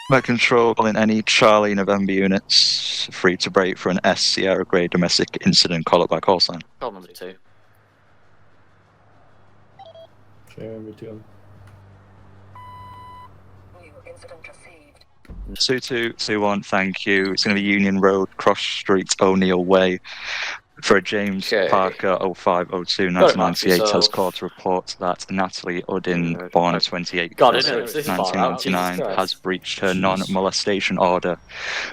By control, calling any Charlie November units free to break for an S Sierra grade domestic incident. Call it by call sign. Call number 2. Sierra 2. Two, 2, 1, thank you. It's going to be Union Road, Cross Street, O'Neill Way. For James Parker, 0502 1998, has called to report that Natalie Uddin, born 28/1999, has breached her non-molestation order,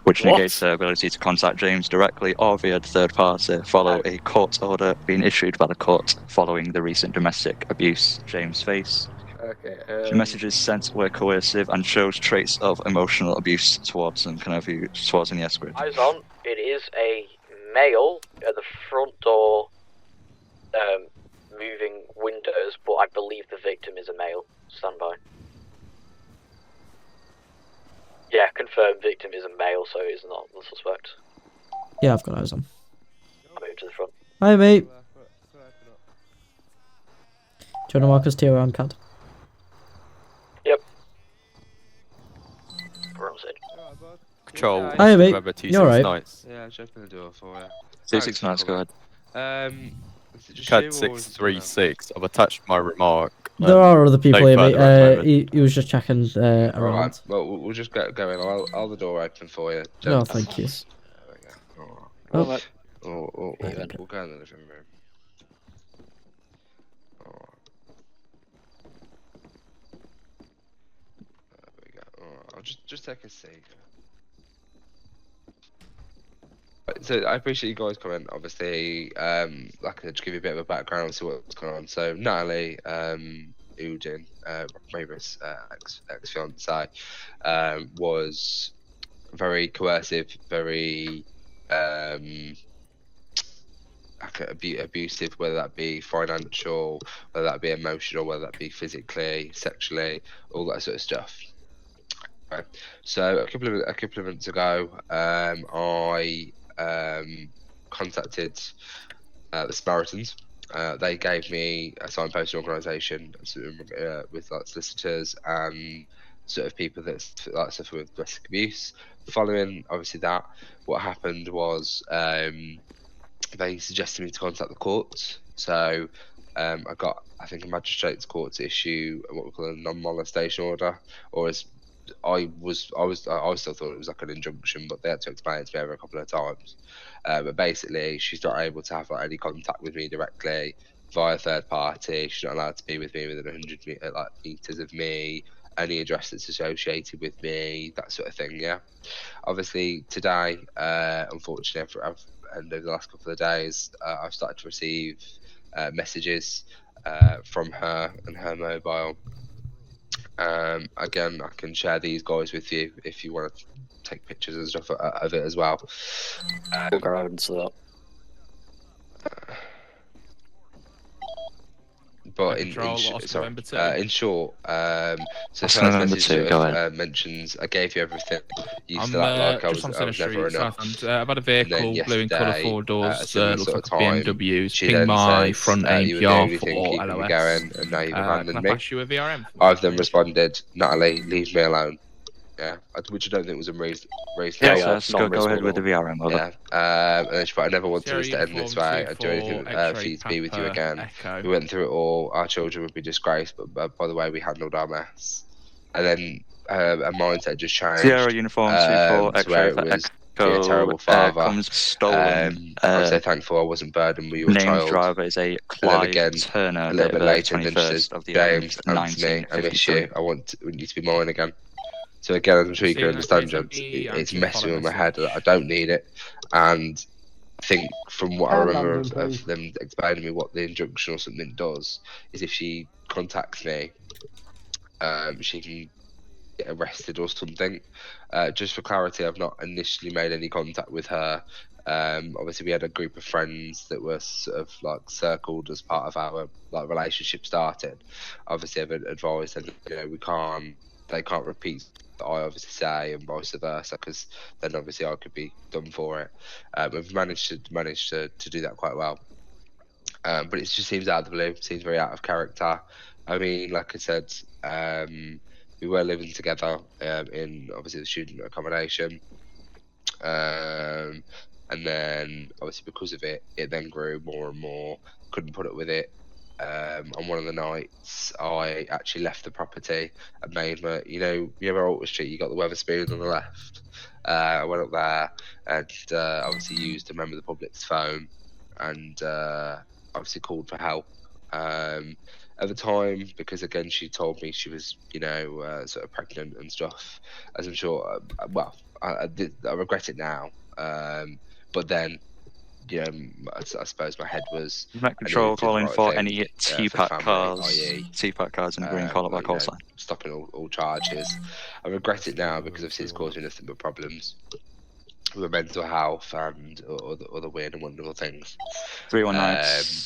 which negates her ability to contact James directly or via the third party, follow a court order being issued by the court following the recent domestic abuse James faced. Okay. The messages sent were coercive and shows traits of emotional abuse towards them. Can I view towards an yes grid? Eyes on. It is a male at the front door, moving windows, but I believe the victim is a male. Stand by. Yeah, confirmed victim is a male, so he's not the suspect. Yeah, I've got eyes on. I'll move to the front. Hi, mate. Do you want to mark us to around CAD? Yep. We're on stage. Control. Hi, mate. You're alright. Nice. Yeah, just open the door for you. 26 nights, go ahead. CAD 636. I've attached my remark. There are other people no here, mate. further He was just checking around. Alright, well, we'll just go in. I'll the door open for you. No, thank you. There we go. Oh. We'll go in the living room. There we go. I'll just take a seat. So I appreciate you guys coming. Obviously, like I said, to give you a bit of a background to what's going on. So Natalie, Udin, Mavis, ex-fiance, was very coercive, very abusive, whether that be financial, whether that be emotional, whether that be physically, sexually, all that sort of stuff. Right. So a couple of months ago, I contacted the Samaritans. They gave me a signposting organisation with like solicitors and sort of people that like suffer with domestic abuse. Following obviously that, what happened was they suggested me to contact the courts. So I got, I think, a magistrate's court to issue what we call a non-molestation order, or as I still thought it was like an injunction, but they had to explain it to me over a couple of times. But basically, she's not able to have like, any contact with me directly via third party. She's not allowed to be with me within 100 meters of me. Any address that's associated with me, that sort of thing. Yeah. Obviously, today, unfortunately, and over the last couple of days, I've started to receive messages from her and her mobile. Again, I can share these guys with you if you want to take pictures and stuff of it as well. We'll go around to that. But in short, so first message mentions I gave you everything. You still act like I was never enough. I've had a vehicle, blue in colour, 4 doors, looks like a BMW. She Ping my says, front you were the only thing APR keeping for me LOS. going, and now you've abandoned me. Pass you a VRM? I've then responded, Natalie, leave me alone. Yeah, which I don't think was unreasonable. Yeah, so go ahead with the VRM. Yeah, and then she put, I never wanted us to end this way. I'd do anything for you to be with you again. We went through it all. Our children would be disgraced, but by the way we handled our mess. And then her mindset just changed. Sierra uniform 24 X-ray for Echo. Be a terrible father. Comes stolen. I'm so thankful I wasn't burdened with your child. Named driver is a Clive again, Turner. A little bit later, and then she 21st says, of the James, Anthony, I miss you. I want you to be mine again. So again, I'm sure you can understand, James, it's messing with my head. I don't need it. And I think from what I remember of them explaining to me what the injunction or something does, is if she contacts me, she can get arrested or something. Just for clarity, I've not initially made any contact with her. Obviously, we had a group of friends that were sort of like circled as part of our like relationship started. Obviously, I've advised them, they can't repeat that I obviously say, and vice versa, because then obviously I could be done for it. We've managed to do that quite well. But it just seems out of the blue, seems very out of character. I mean, like I said, we were living together in obviously the student accommodation, and then obviously because of it, it then grew more and more. Couldn't put up with it. On one of the nights, I actually left the property and made my, you know, Alter Street, you got the Weatherspoon on the left. I went up there and obviously used a member of the public's phone and obviously called for help. At the time, because again, she told me she was, you know, sort of pregnant and stuff, as I'm sure, well, I regret it now. But then, you know, I suppose my head was. Met Control calling for any TPAC cars in the green collar by call sign. Stopping all charges. I regret it now because obviously it's caused me nothing but problems with mental health and other weird and wonderful things. 319,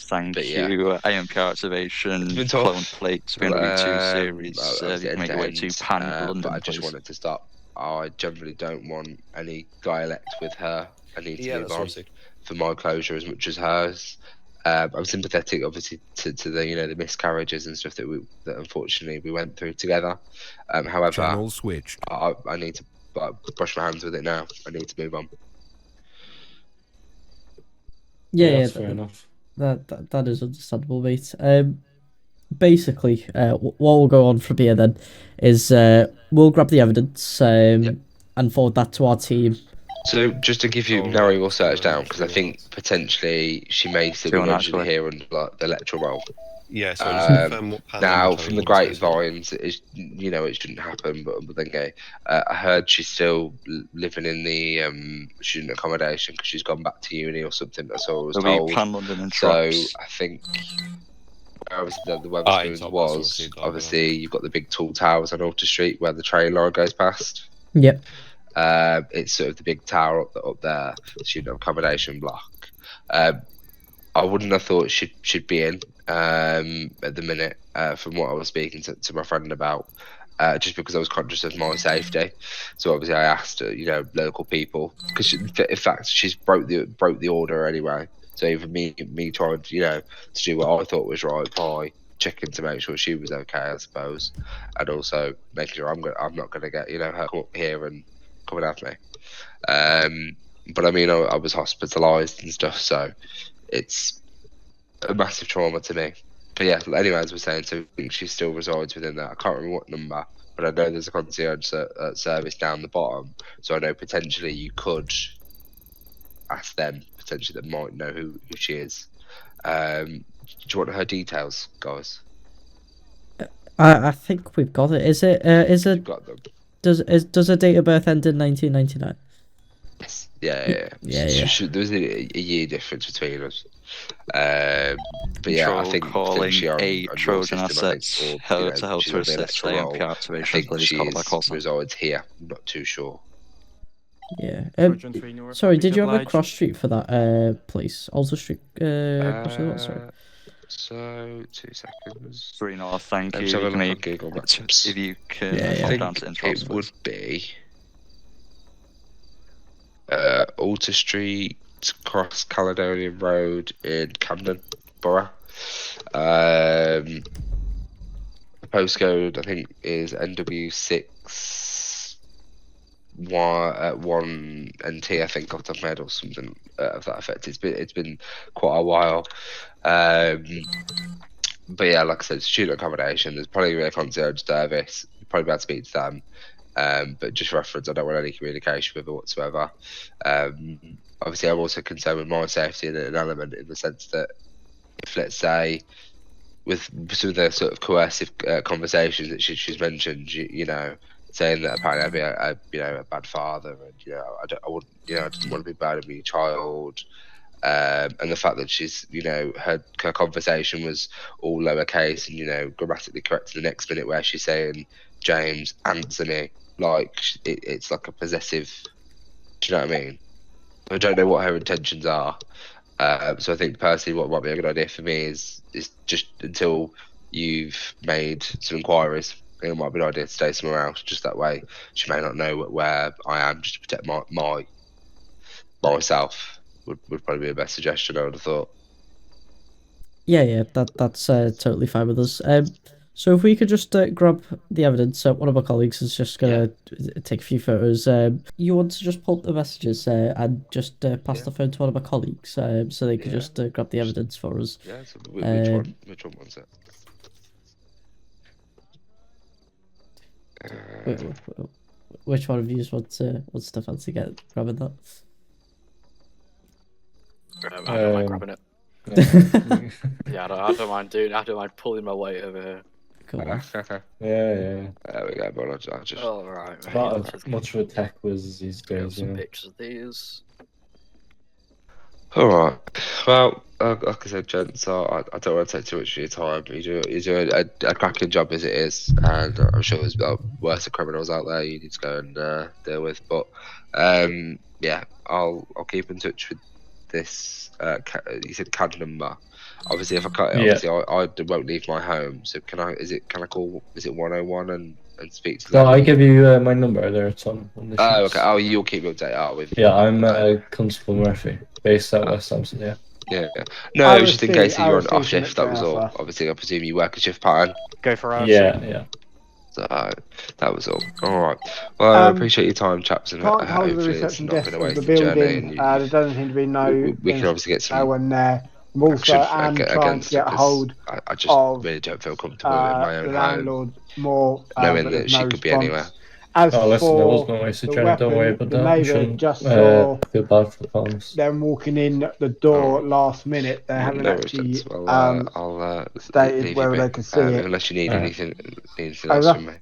thank you. AMP activation, clone plates, BMW2 series, you can make your way to Pan, London, but I just wanted to stop. I generally don't want any dialect with her. I need to move on for my closure as much as hers. I'm sympathetic, obviously, to the, you know, the miscarriages and stuff that unfortunately we went through together. However, channel switched. I need to brush my hands with it now. I need to move on. Yeah, that's fair enough. That is understandable, mate. Basically, what will go on from here then is we'll grab the evidence and forward that to our team. So just to give you narrow your search down, because I think potentially she may still be mentioned here under like the electoral roll. Yeah, so just confirm what panel now from the grapevines, you know, it shouldn't happen, but then I heard she's still living in the student accommodation because she's gone back to uni or something. That's all I was told. Pan London and so trucks. I think obviously the Weatherspoons was obviously you've got the big tall towers on Alter Street where the train line goes past. Yep. It's sort of the big tower up there, student accommodation block. I wouldn't have thought she'd be in at the minute from what I was speaking to my friend about, just because I was conscious of my safety. So obviously I asked you know, local people, because in fact she's broke the order anyway. So even me trying to, you know, to do what I thought was right by checking to make sure she was okay, I suppose, and also making sure I'm not gonna get, you know, her come up here and coming after me. But I mean, I was hospitalised and stuff, so it's a massive trauma to me. But yeah, anyway, as we're saying, so I think she still resides within that. I can't remember what number, but I know there's a concierge service down the bottom, so I know potentially you could ask them, potentially that might know who she is. Do you want her details, guys? I think we've got it. Is it? You've got them. Does her date of birth end in 1999? Yes. Yeah. There was a year difference between us. But yeah, I think calling she a Trojan assets to help to assist AMP activation. I think she resides here. I'm not too sure. Yeah. Sorry, did you have a cross street for that, please? Alter Street. Sorry. So 2 seconds. 3 North, thank you. Google Maps. If you can I down think to it would be Alter Street, Cross Caledonian Road in Camden Borough. The postcode I think is NW6 1 NT, I think, off the top of my head, or something of that effect. It's been quite a while. But yeah, like I said, student accommodation. There's probably a concierge service. You'll probably be able to speak to them. But just reference, I don't want any communication with her whatsoever. Obviously, I'm also concerned with my safety in an element, in the sense that if, let's say, with some of the sort of coercive conversations that she's mentioned, you know, saying that apparently I'd be a bad father, and I didn't want to be bad with my child. And the fact that she's, her conversation was all lowercase and, grammatically correct to the next minute, where she's saying, James, answer me. Like, it's like a possessive, do you know what I mean? I don't know what her intentions are. So I think personally what might be a good idea for me is just until you've made some inquiries, it might be an idea to stay somewhere else, just that way she may not know where I am, just to protect myself. Would probably be the best suggestion, I would have thought. Yeah, that's totally fine with us. So if we could just grab the evidence, one of my colleagues is just gonna take a few photos. You want to just pull up the messages and just pass the phone to one of my colleagues, so they could just grab the evidence for us. Yeah. So which one? Which one was it? Which one of you wants to fancy grabbing that? I don't mind grabbing it. Yeah, I don't mind doing. I don't mind pulling my weight over here. Cool. Yeah. There we go, bro. I'll just... Oh, right. Not as much of a tech whiz as these Grab guys, some pictures of these. Alright. Well, like I said, gents, I don't want to take too much of your time. You do a cracking job as it is, and I'm sure there's worse criminals out there you need to go and deal with. But yeah, I'll keep in touch with this. You said CAD number. Obviously, if I can't, obviously I won't leave my home. So can I call? Is it 101 and speak to them? No, I give you my number there. It's on the sheets. Oh, okay. Oh, you'll keep me updated with. Yeah, I'm Constable Murphy, based at West Hampton. Yeah. Yeah. No, it was just in case you're on off shift. That was all. Obviously, I presume you work a shift pattern. Go for us. Yeah. So that was all. All right. Well, I appreciate your time, chaps, and Can't hold the hopefully it's reception not desk been a of the wasted journey. building. And There doesn't seem to be we can obviously get some no one there. I'm also trying to get hold I just really don't feel comfortable in my own the home, landlord more, knowing that she could be anywhere. As listen, there for was no wasted the journey. weapon, Don't worry about the that. neighbour just saw feel bad for the farms. them walking in the door last minute. They haven't actually I'll stated whether they could see it. unless you need anything else from me.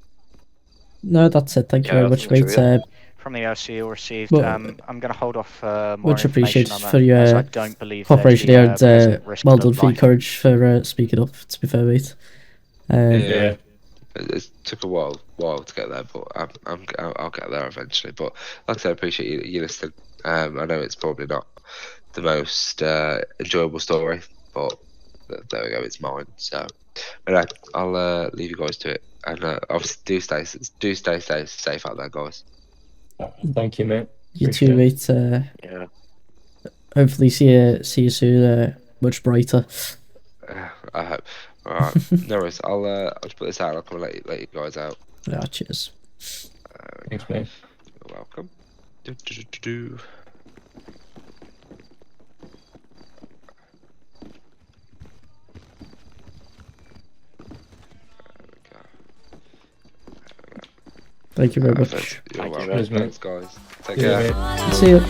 No, that's it. Thank you very much, mate. From the OC you received, I'm going to hold off more much appreciated information on for that, your as I don't believe cooperation here, and well done for your life. courage for speaking up. To be fair, mate. Yeah. It took a while to get there, but I'll get there eventually. But like I said, I appreciate you listening. I know it's probably not the most enjoyable story, but there we go, it's mine. So, anyway, I'll leave you guys to it, and obviously do stay safe out there, guys. Thank you, mate. You too, mate. Yeah. Hopefully, see you soon. Much brighter. I hope. All right, no worries. I'll just put this out. I'll come and let you guys out. Yeah, cheers. Thanks, mate. You're welcome. Thank you very much. You're welcome. Cheers, mate. Thanks, guys. Take care. See you.